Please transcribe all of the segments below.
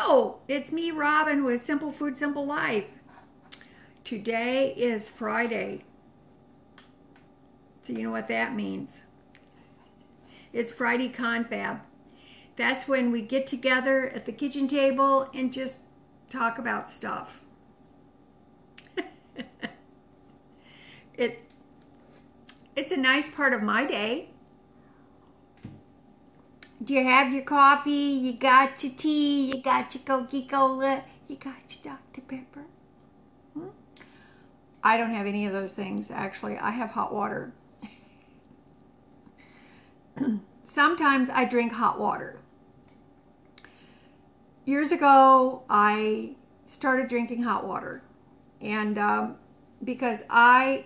Hello, it's me, Robin, with Simple Food, Simple Life. Today is Friday. So you know what that means. It's Friday Confab. That's when we get together at the kitchen table and just talk about stuff. It's a nice part of my day. Do you have your coffee? You got your tea? You got your Coca-Cola? You got your Dr. Pepper? I don't have any of those things, actually. I have hot water. Sometimes I drink hot water. Years ago, I started drinking hot water. And because I'm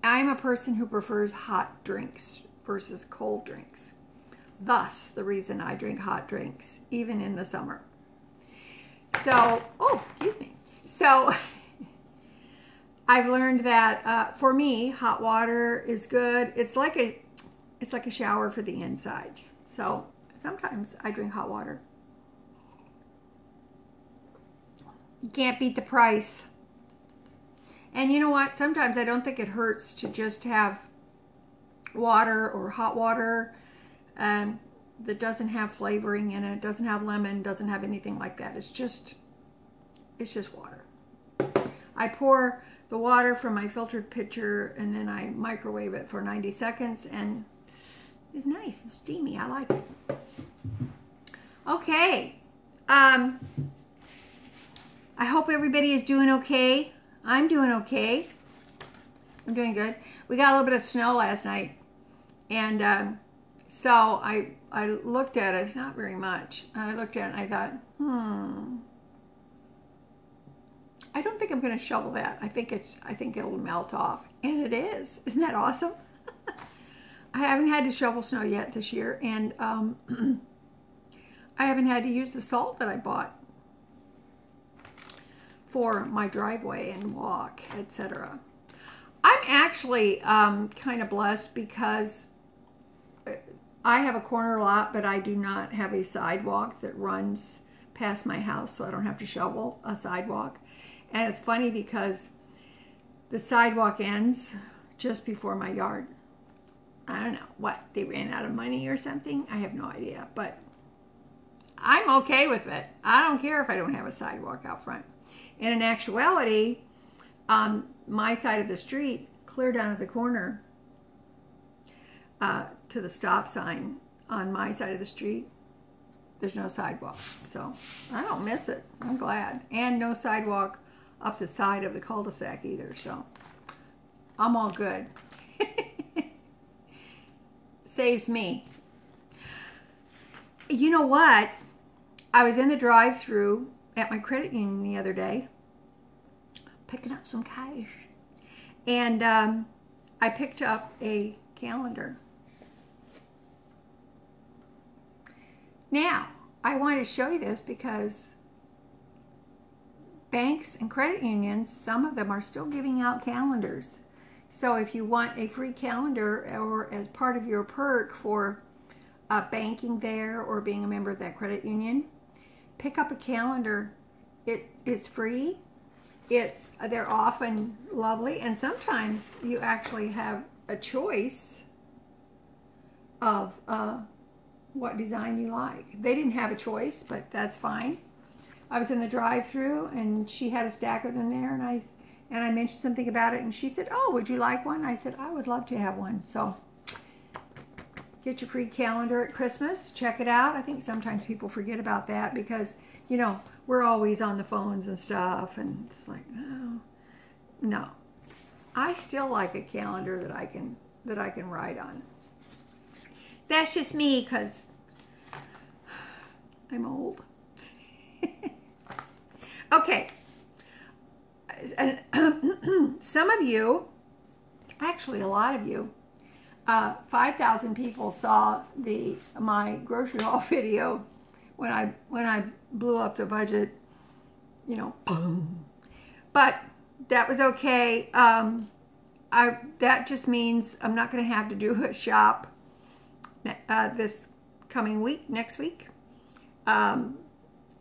a person who prefers hot drinks versus cold drinks. Thus, the reason I drink hot drinks, even in the summer. So, oh, excuse me. So, I've learned that for me, hot water is good. It's like a shower for the insides. So, sometimes I drink hot water. You can't beat the price. And you know what? Sometimes I don't think it hurts to just have water or hot water that doesn't have flavoring in it, doesn't have lemon, doesn't have anything like that. It's just water. I pour the water from my filtered pitcher and then I microwave it for 90 seconds and it's nice, it's steamy, I like it. Okay, I hope everybody is doing okay. I'm doing okay. I'm doing good. We got a little bit of snow last night and so I looked at it, it's not very much. And I looked at it and I thought, I don't think I'm going to shovel that. I think it'll melt off. And it is. Isn't that awesome? I haven't had to shovel snow yet this year. And I haven't had to use the salt that I bought for my driveway and walk, etc. I'm actually kind of blessed because I have a corner lot, but I do not have a sidewalk that runs past my house, so I don't have to shovel a sidewalk. And it's funny because the sidewalk ends just before my yard. I don't know what, they ran out of money or something. I have no idea, but I'm okay with it. I don't care if I don't have a sidewalk out front. And in actuality, my side of the street, clear down at the corner, to the stop sign on my side of the street, there's no sidewalk. So I don't miss it. I'm glad. And no sidewalk up the side of the cul-de-sac either. So I'm all good. Saves me. You know what? I was in the drive-thru at my credit union the other day picking up some cash. And I picked up a calendar. Now, I want to show you this because banks and credit unions, some of them are still giving out calendars. So if you want a free calendar or as part of your perk for banking there or being a member of that credit union, pick up a calendar. It's free. They're often lovely, and sometimes you actually have a choice of what design you like. They didn't have a choice, but that's fine. I was in the drive-thru and she had a stack of them there, and I mentioned something about it and she said, "Oh, would you like one?" I said, "I would love to have one." So get your free calendar at Christmas. Check it out. I think sometimes people forget about that because, you know, we're always on the phones and stuff, and it's like, oh, no. I still like a calendar that I can write on. That's just me because I'm old. Okay. And some of you, actually a lot of you, 5,000 people saw my grocery haul video when I blew up the budget, you know, boom. But that was okay. That just means I'm not going to have to do a shop this coming week, next week.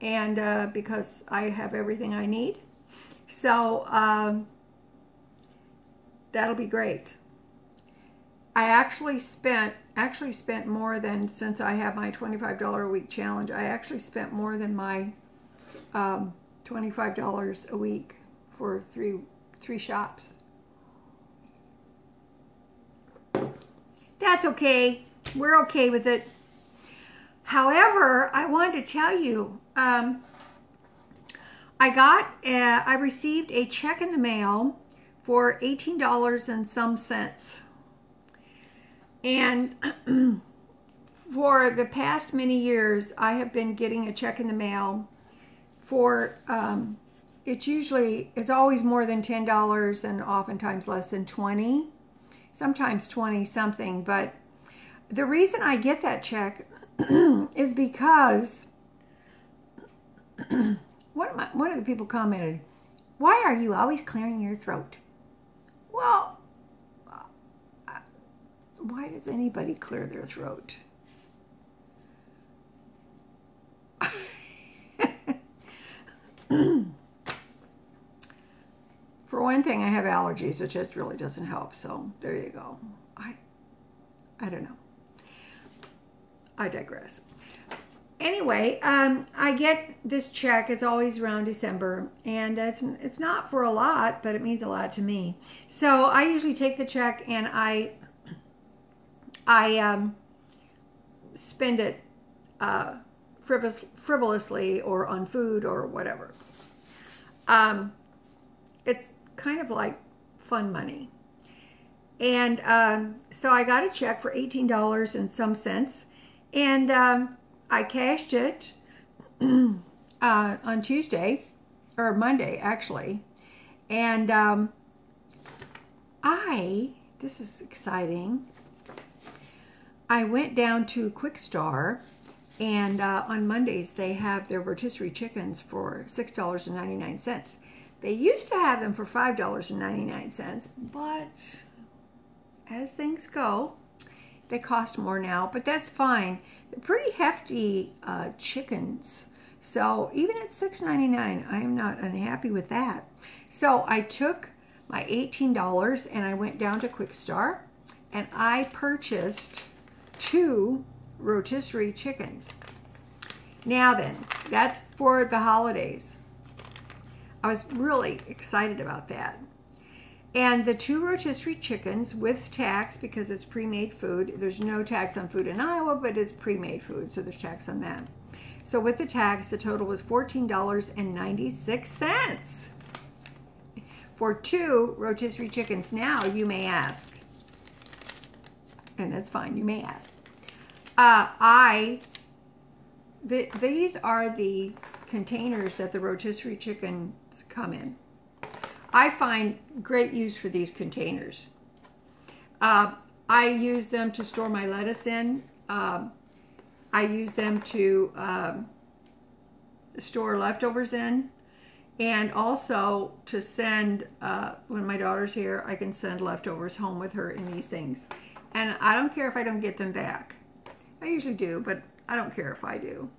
and because I have everything I need. So that'll be great. I actually spent more than, since I have my $25 a week challenge, I actually spent more than my $25 a week for three shops. That's okay. We're okay with it. However, I wanted to tell you, I received a check in the mail for $18 and some cents. And for the past many years, I have been getting a check in the mail for, it's always more than $10 and oftentimes less than 20, sometimes 20 something. But the reason I get that check is because one of the people commented, "Why are you always clearing your throat?" Well, why does anybody clear their throat? For one thing, I have allergies, which just really doesn't help. So there you go. I don't know. I digress. Anyway, I get this check. It's always around December, and it's not for a lot, but it means a lot to me. So I usually take the check and I spend it frivolously or on food or whatever. It's kind of like fun money. And so I got a check for $18 and some cents, and I cashed it on Tuesday, or Monday actually. And this is exciting, I went down to Quickstar, and on Mondays they have their rotisserie chickens for $6.99. They used to have them for $5.99, but as things go, they cost more now, but that's fine. They're pretty hefty chickens, so even at $6.99, I am not unhappy with that. So I took my $18 and I went down to Quickstar, and I purchased 2 rotisserie chickens. Now then, that's for the holidays. I was really excited about that. And the 2 rotisserie chickens with tax, because it's pre-made food. There's no tax on food in Iowa, but it's pre-made food, so there's tax on that. So with the tax, the total was $14.96 for 2 rotisserie chickens. Now, you may ask, and that's fine, you may ask. These are the containers that the rotisserie chickens come in. I find great use for these containers. I use them to store my lettuce in. I use them to store leftovers in, and also to send, when my daughter's here, I can send leftovers home with her in these things. And I don't care if I don't get them back. I usually do, but I don't care if I do.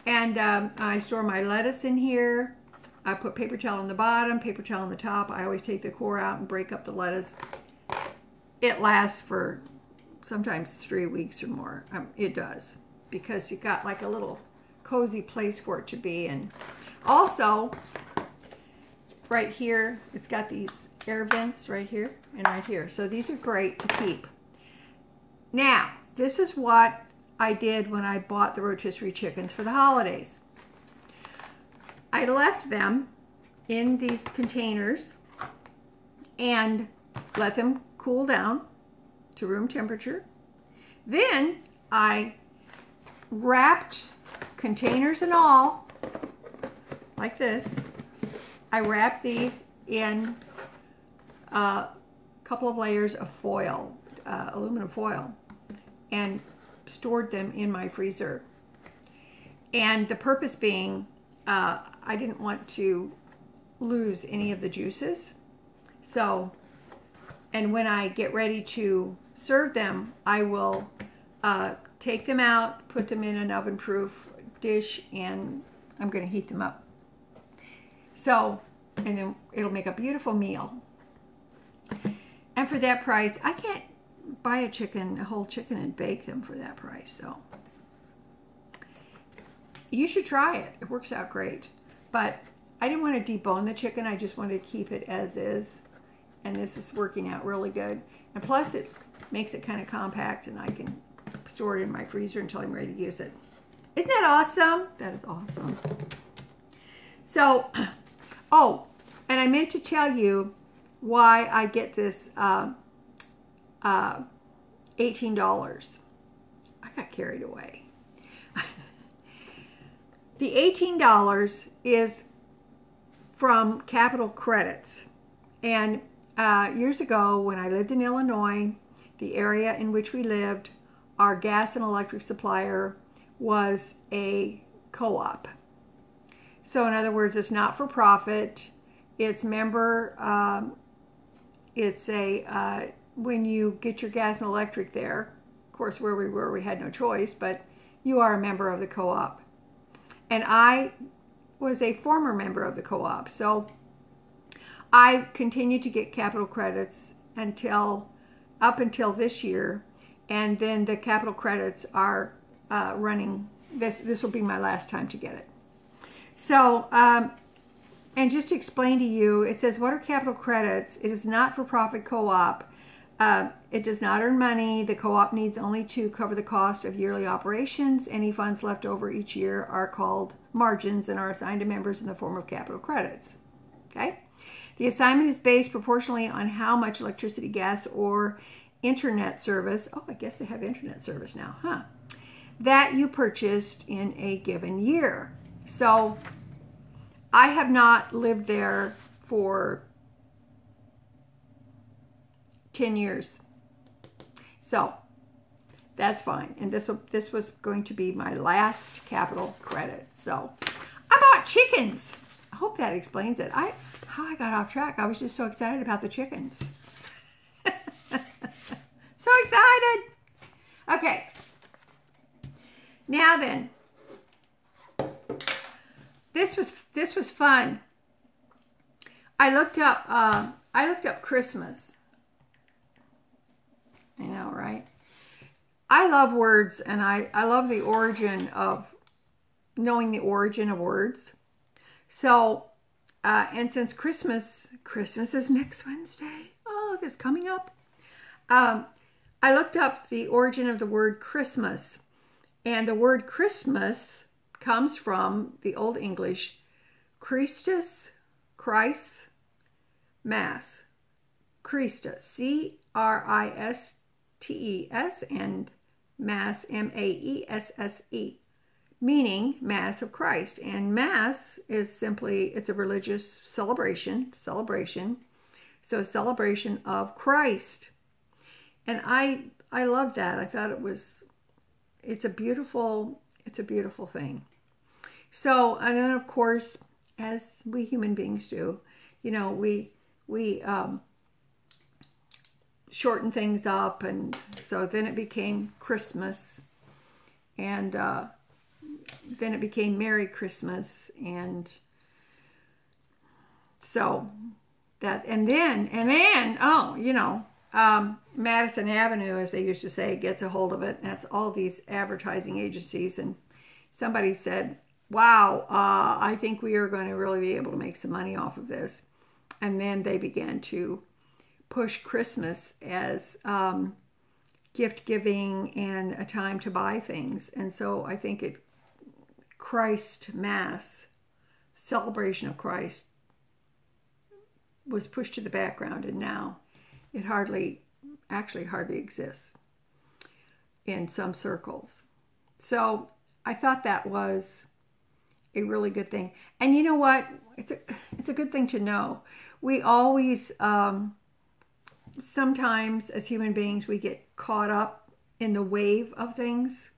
And I store my lettuce in here. I put paper towel on the bottom, paper towel on the top. I always take the core out and break up the lettuce. It lasts for sometimes 3 weeks or more. It does, because you got like a little cozy place for it to be. And also, right here, it's got these air vents right here and right here. So these are great to keep. Now, this is what I did when I bought the rotisserie chickens for the holidays. I left them in these containers and let them cool down to room temperature. Then I wrapped, containers and all, like this. I wrapped these in a couple of layers of foil, aluminum foil, and stored them in my freezer. And the purpose being, I didn't want to lose any of the juices. So, and when I get ready to serve them, I will take them out, put them in an oven-proof dish, and I'm going to heat them up. So, and then it'll make a beautiful meal. And for that price, I can't buy a whole chicken and bake them for that price. So you should try it. It works out great. But I didn't want to debone the chicken. I just wanted to keep it as is. And this is working out really good. And plus it makes it kind of compact, and I can store it in my freezer until I'm ready to use it. Isn't that awesome? That is awesome. So, oh, and I meant to tell you why I get this $18. I got carried away. The $18 is from Capital Credits. And years ago, when I lived in Illinois, the area in which we lived, our gas and electric supplier was a co-op. So in other words, it's not for profit. It's member, when you get your gas and electric there, of course where we were, we had no choice, but you are a member of the co-op. And I was a former member of the co-op. So I continued to get capital credits up until this year. And then the capital credits are running, this will be my last time to get it. So, and just to explain to you, it says, what are capital credits? It is not for profit co-op. It does not earn money. The co-op needs only to cover the cost of yearly operations. Any funds left over each year are called margins and are assigned to members in the form of capital credits. Okay? The assignment is based proportionally on how much electricity, gas, or internet service, oh, I guess they have internet service now, huh? That you purchased in a given year. So I have not lived there for 10 years. So that's fine. And this was going to be my last capital credit. So I bought chickens. I hope that explains it. How I got off track. I was just so excited about the chickens. So excited. Okay. Now then, this was fun. I looked up Christmas. I know, right? I love words, and I love the origin of knowing the origin of words. So, and since Christmas is next Wednesday. Oh, it's coming up. I looked up the origin of the word Christmas, and the word Christmas comes from the Old English Christus, Christ, Mass. Christus, C-R-I-S-T-E-S, and Mass, M-A-E-S-S-E, meaning Mass of Christ. And Mass is simply, it's a religious celebration. So celebration of Christ. And I love that. I thought it's a beautiful thing. So, and then of course, as we human beings do, you know, we shorten things up, and so then it became Christmas, and then it became Merry Christmas, and so that, and then, oh, you know, Madison Avenue, as they used to say, gets a hold of it. That's all these advertising agencies. And somebody said, wow, I think we are going to really be able to make some money off of this. And then they began to push Christmas as gift giving and a time to buy things. And so I think Christ Mass, celebration of Christ, was pushed to the background, and now it actually hardly exists in some circles. So I thought that was a really good thing. And you know what? It's a good thing to know. We always, sometimes as human beings, we get caught up in the wave of things.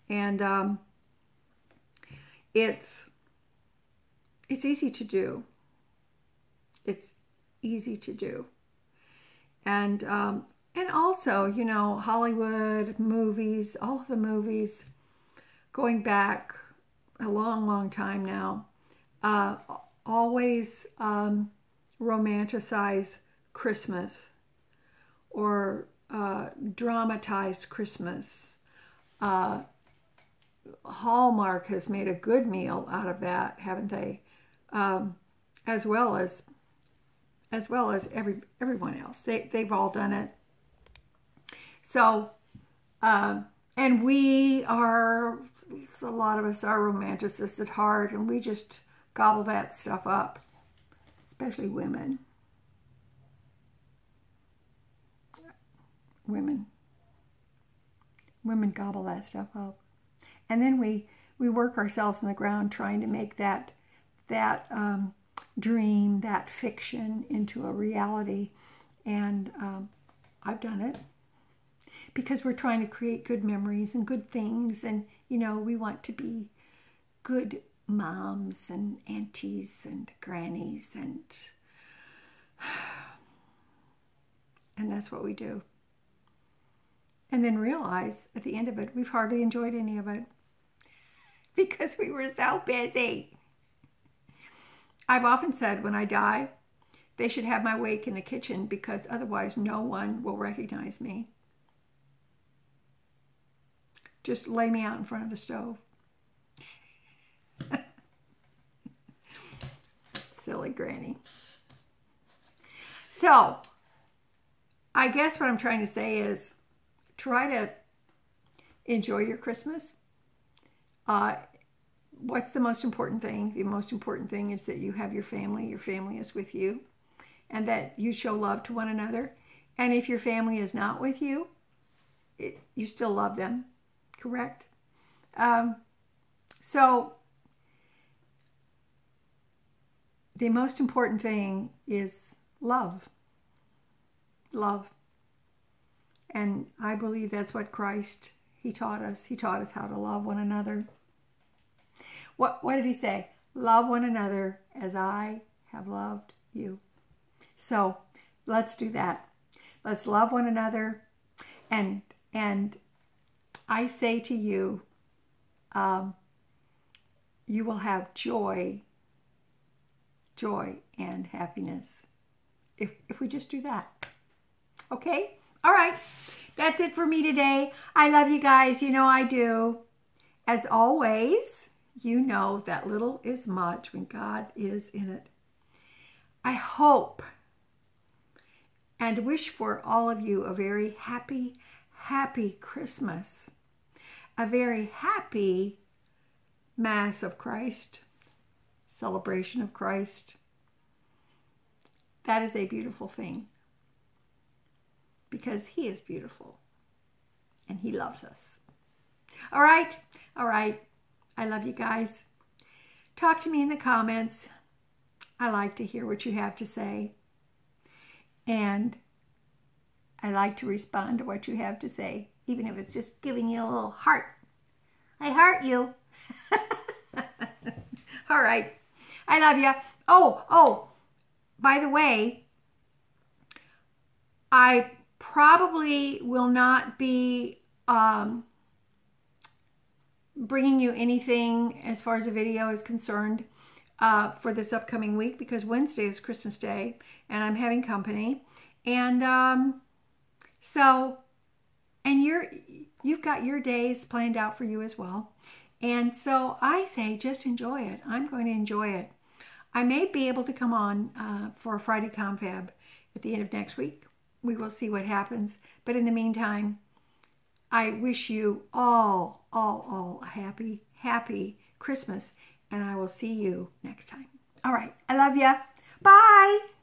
And it's easy to do. It's easy to do. And also, you know, Hollywood movies, all of the movies going back a long, long time now, always romanticize Christmas or dramatize Christmas. Hallmark has made a good meal out of that, haven't they? As well as everyone else. They've all done it. So, and we are, a lot of us are romanticists at heart, and we just gobble that stuff up, especially women. Women gobble that stuff up. And then we work ourselves in the ground trying to make that dream, that fiction, into a reality. And I've done it because we're trying to create good memories and good things. And, you know, we want to be good moms and aunties and grannies, and that's what we do. And then realize at the end of it, we've hardly enjoyed any of it because we were so busy. I've often said when I die, they should have my wake in the kitchen because otherwise no one will recognize me. Just lay me out in front of the stove. Silly granny. So, I guess what I'm trying to say is try to enjoy your Christmas. What's the most important thing? The most important thing is that you have your family is with you, and that you show love to one another. And if your family is not with you, you still love them, correct? So the most important thing is love. Love. And I believe that's what Christ, he taught us. He taught us how to love one another. What did he say? Love one another as I have loved you. So let's do that. Let's love one another. And I say to you, you will have joy and happiness if we just do that. Okay? All right. That's it for me today. I love you guys. You know I do. As always, you know that little is much when God is in it. I hope and wish for all of you a very happy, happy Christmas. A very happy Mass of Christ, celebration of Christ. That is a beautiful thing because he is beautiful and he loves us. All right. All right. I love you guys. Talk to me in the comments. I like to hear what you have to say. And I like to respond to what you have to say, even if it's just giving you a little heart. I heart you. All right. I love you. Oh, by the way, I probably will not be bringing you anything as far as a video is concerned for this upcoming week because Wednesday is Christmas Day and I'm having company. And you've got your days planned out for you as well. And so I say just enjoy it. I'm going to enjoy it. I may be able to come on for a Friday Confab at the end of next week. We will see what happens. But in the meantime, I wish you all a happy, happy Christmas. And I will see you next time. All right. I love you. Bye.